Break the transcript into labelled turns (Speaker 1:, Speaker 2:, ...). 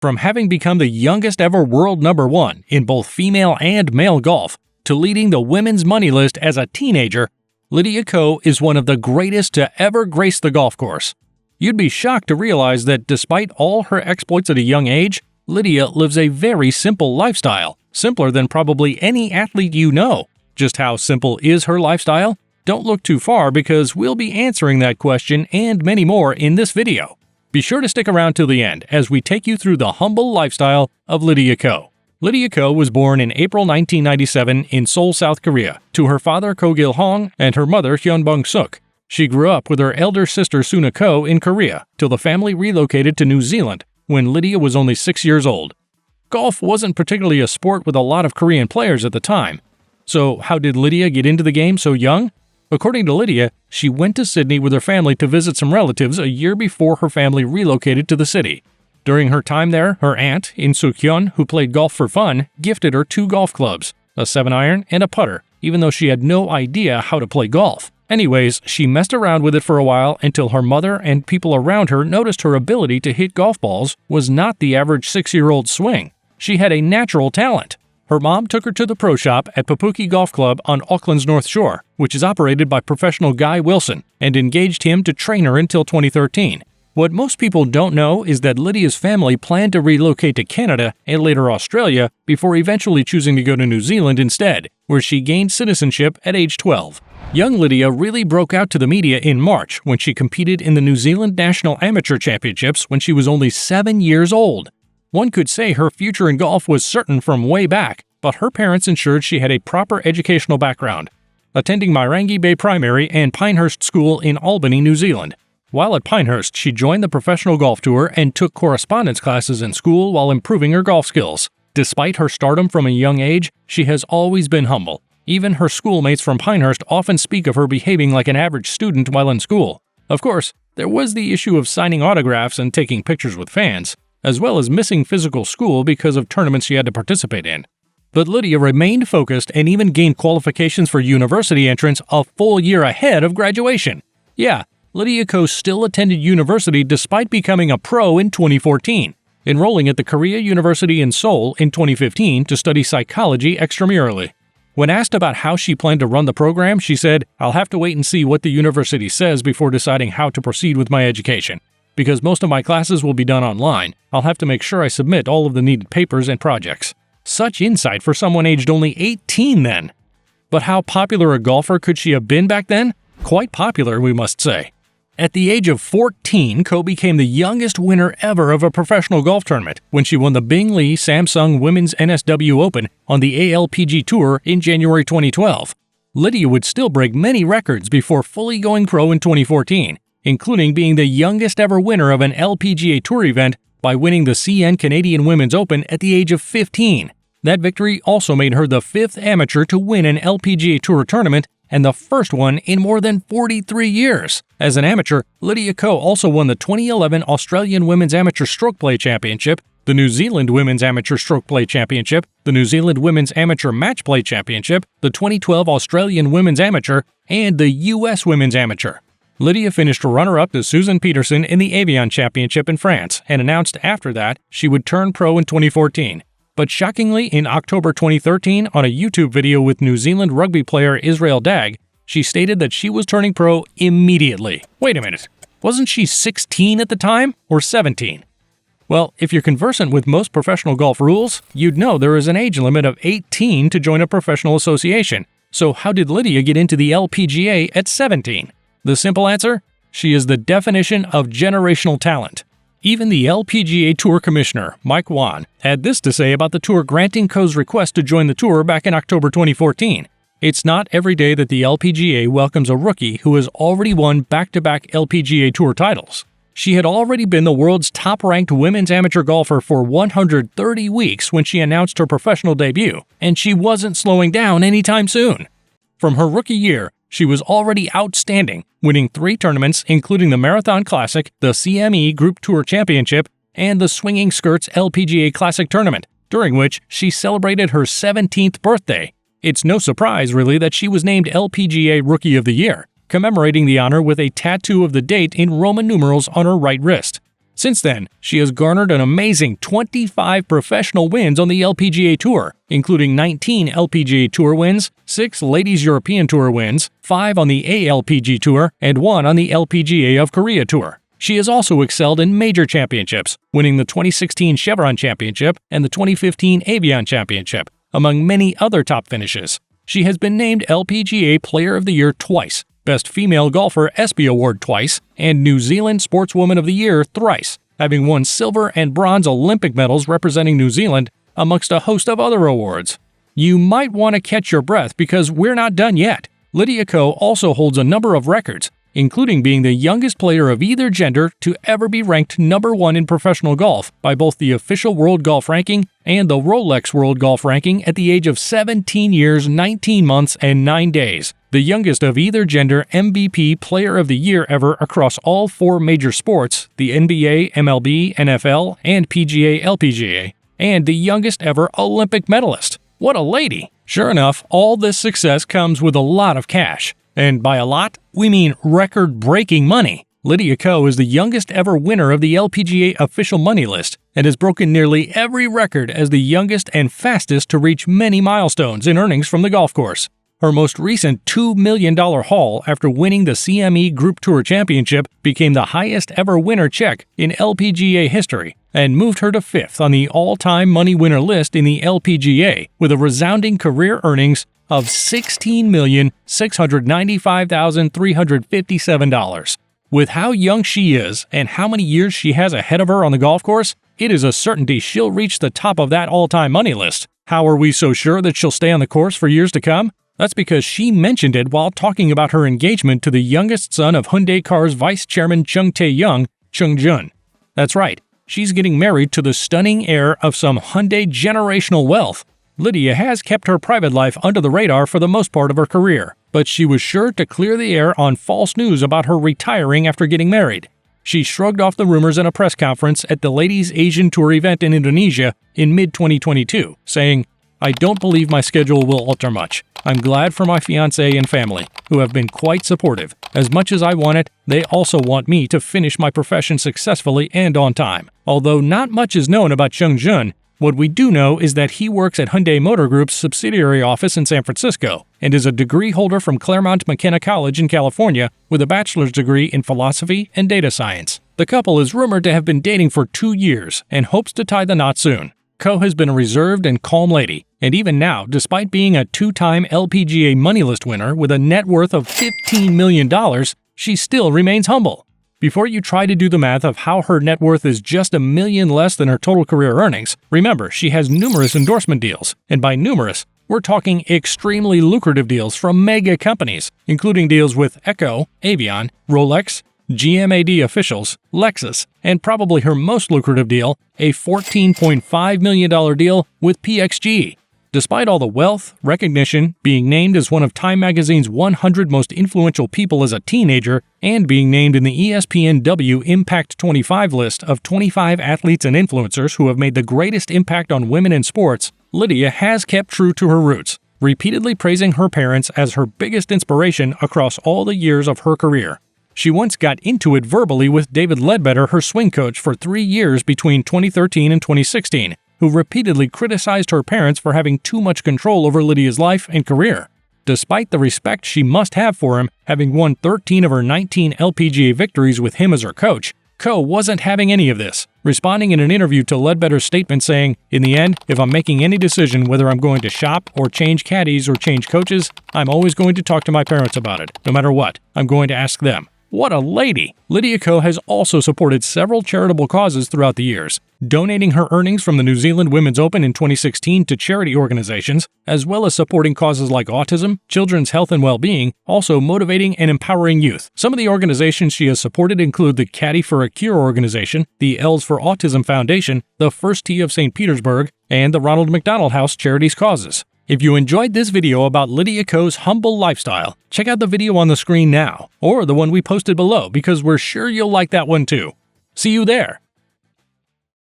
Speaker 1: From having become the youngest ever world number one in both female and male golf, to leading the women's money list as a teenager, Lydia Ko is one of the greatest to ever grace the golf course. You'd be shocked to realize that despite all her exploits at a young age, Lydia lives a very simple lifestyle, simpler than probably any athlete you know. Just how simple is her lifestyle? Don't look too far because we'll be answering that question and many more in this video. Be sure to stick around till the end as we take you through the humble lifestyle of Lydia Ko. Lydia Ko was born in April 1997 in Seoul, South Korea, to her father Ko Gil-hong and her mother Hyun Suk. She grew up with her elder sister Suna Ko in Korea till the family relocated to New Zealand when Lydia was only 6 years old. Golf wasn't particularly a sport with a lot of Korean players at the time. So how did Lydia get into the game so young? According to Lydia, she went to Sydney with her family to visit some relatives a year before her family relocated to the city. During her time there, her aunt, In Suk-hyun, who played golf for fun, gifted her 2 golf clubs, a 7-iron and a putter, even though she had no idea how to play golf. Anyways, she messed around with it for a while until her mother and people around her noticed her ability to hit golf balls was not the average 6-year-old swing. She had a natural talent. Her mom took her to the pro shop at Papuki Golf Club on Auckland's North Shore, which is operated by professional Guy Wilson, and engaged him to train her until 2013. What most people don't know is that Lydia's family planned to relocate to Canada and later Australia before eventually choosing to go to New Zealand instead, where she gained citizenship at age 12. Young Lydia really broke out to the media in March when she competed in the New Zealand National Amateur Championships when she was only 7 years old. One could say her future in golf was certain from way back, but her parents ensured she had a proper educational background, attending Mairangi Bay Primary and Pinehurst School in Albany, New Zealand. While at Pinehurst, she joined the professional golf tour and took correspondence classes in school while improving her golf skills. Despite her stardom from a young age, she has always been humble. Even her schoolmates from Pinehurst often speak of her behaving like an average student while in school. Of course, there was the issue of signing autographs and taking pictures with fans, as well as missing physical school because of tournaments she had to participate in. But Lydia remained focused and even gained qualifications for university entrance a full year ahead of graduation. Yeah, Lydia Ko still attended university despite becoming a pro in 2014, enrolling at the Korea University in Seoul in 2015 to study psychology extramurally. When asked about how she planned to run the program, she said, "I'll have to wait and see what the university says before deciding how to proceed with my education. Because most of my classes will be done online, I'll have to make sure I submit all of the needed papers and projects." Such insight for someone aged only 18 then. But how popular a golfer could she have been back then? Quite popular, we must say. At the age of 14, Ko became the youngest winner ever of a professional golf tournament when she won the Bing Lee Samsung Women's NSW Open on the ALPG Tour in January 2012. Lydia would still break many records before fully going pro in 2014, including being the youngest ever winner of an LPGA Tour event by winning the CN Canadian Women's Open at the age of 15. That victory also made her the 5th amateur to win an LPGA Tour tournament and the first one in more than 43 years. As an amateur, Lydia Ko also won the 2011 Australian Women's Amateur Stroke Play Championship, the New Zealand Women's Amateur Stroke Play Championship, the New Zealand Women's Amateur Match Play Championship, the 2012 Australian Women's Amateur, and the US Women's Amateur. Lydia finished runner-up to Susan Peterson in the Evian Championship in France and announced after that she would turn pro in 2014. But shockingly, in October 2013, on a YouTube video with New Zealand rugby player Israel Dagg, she stated that she was turning pro immediately. Wait a minute, wasn't she 16 at the time, or 17? Well, if you're conversant with most professional golf rules, you'd know there is an age limit of 18 to join a professional association. So how did Lydia get into the LPGA at 17? The simple answer? She is the definition of generational talent. Even the LPGA Tour Commissioner, Mike Wan, had this to say about the tour granting Ko's request to join the tour back in October 2014. "It's not every day that the LPGA welcomes a rookie who has already won back-to-back LPGA Tour titles. She had already been the world's top-ranked women's amateur golfer for 130 weeks when she announced her professional debut, and she wasn't slowing down anytime soon. From her rookie year, she was already outstanding, winning 3 tournaments including the Marathon Classic, the CME Group Tour Championship, and the Swinging Skirts LPGA Classic Tournament, during which she celebrated her 17th birthday. It's no surprise, really, that she was named LPGA Rookie of the Year, commemorating the honor with a tattoo of the date in Roman numerals on her right wrist. Since then, she has garnered an amazing 25 professional wins on the LPGA Tour, including 19 LPGA Tour wins, 6 Ladies European Tour wins, 5 on the ALPG Tour, and 1 on the LPGA of Korea Tour. She has also excelled in major championships, winning the 2016 Chevron Championship and the 2015 Avion Championship, among many other top finishes. She has been named LPGA Player of the Year twice, Best Female Golfer ESPY Award twice, and New Zealand Sportswoman of the Year thrice, having won silver and bronze Olympic medals representing New Zealand, amongst a host of other awards. You might want to catch your breath because we're not done yet. Lydia Ko also holds a number of records, including being the youngest player of either gender to ever be ranked #1 in professional golf by both the official World Golf Ranking and the Rolex World Golf Ranking at the age of 17 years, 19 months, and 9 days. The youngest of either gender MVP Player of the Year ever across all 4 major sports, the NBA, MLB, NFL, and PGA LPGA, and the youngest ever Olympic medalist. What a lady! Sure enough, all this success comes with a lot of cash. And by a lot, we mean record-breaking money. Lydia Ko is the youngest ever winner of the LPGA official money list and has broken nearly every record as the youngest and fastest to reach many milestones in earnings from the golf course. Her most recent $2 million haul after winning the CME Group Tour Championship became the highest ever winner check in LPGA history and moved her to 5th on the all-time money winner list in the LPGA with a resounding career earnings of $16,695,357. With how young she is and how many years she has ahead of her on the golf course, it is a certainty she'll reach the top of that all-time money list. How are we so sure that she'll stay on the course for years to come? That's because she mentioned it while talking about her engagement to the youngest son of Hyundai Car's vice chairman Chung Tae-young, Chung Jun. That's right, she's getting married to the stunning heir of some Hyundai generational wealth. Lydia has kept her private life under the radar for the most part of her career, but she was sure to clear the air on false news about her retiring after getting married. She shrugged off the rumors in a press conference at the Ladies Asian Tour event in Indonesia in mid-2022, saying, "I don't believe my schedule will alter much. I'm glad for my fiancé and family, who have been quite supportive. As much as I want it, they also want me to finish my profession successfully and on time." Although not much is known about Chung Jun, what we do know is that he works at Hyundai Motor Group's subsidiary office in San Francisco and is a degree holder from Claremont McKenna College in California with a bachelor's degree in philosophy and data science. The couple is rumored to have been dating for 2 years and hopes to tie the knot soon. Ko has been a reserved and calm lady, and even now, despite being a 2-time LPGA money list winner with a net worth of $15 million, she still remains humble. Before you try to do the math of how her net worth is just $1 million less than her total career earnings, remember she has numerous endorsement deals, and by numerous, we're talking extremely lucrative deals from mega companies, including deals with Echo, Avion, Rolex, GMAD officials, Lexus, and probably her most lucrative deal, a $14.5 million deal with PXG. Despite all the wealth, recognition, being named as one of Time Magazine's 100 most influential people as a teenager, and being named in the ESPN Impact 25 list of 25 athletes and influencers who have made the greatest impact on women in sports, Lydia has kept true to her roots, repeatedly praising her parents as her biggest inspiration across all the years of her career. She once got into it verbally with David Ledbetter, her swing coach, for 3 years between 2013 and 2016, who repeatedly criticized her parents for having too much control over Lydia's life and career. Despite the respect she must have for him, having won 13 of her 19 LPGA victories with him as her coach, Ko wasn't having any of this, responding in an interview to Ledbetter's statement saying, "In the end, if I'm making any decision whether I'm going to shop or change caddies or change coaches, I'm always going to talk to my parents about it. No matter what, I'm going to ask them." What a lady! Lydia Ko has also supported several charitable causes throughout the years, donating her earnings from the New Zealand Women's Open in 2016 to charity organizations, as well as supporting causes like autism, children's health and well-being, also motivating and empowering youth. Some of the organizations she has supported include the Caddy for a Cure organization, the Els for Autism Foundation, the First Tee of St. Petersburg, and the Ronald McDonald House Charities Causes. If you enjoyed this video about Lydia Ko's humble lifestyle, check out the video on the screen now, or the one we posted below because we're sure you'll like that one too. See you there!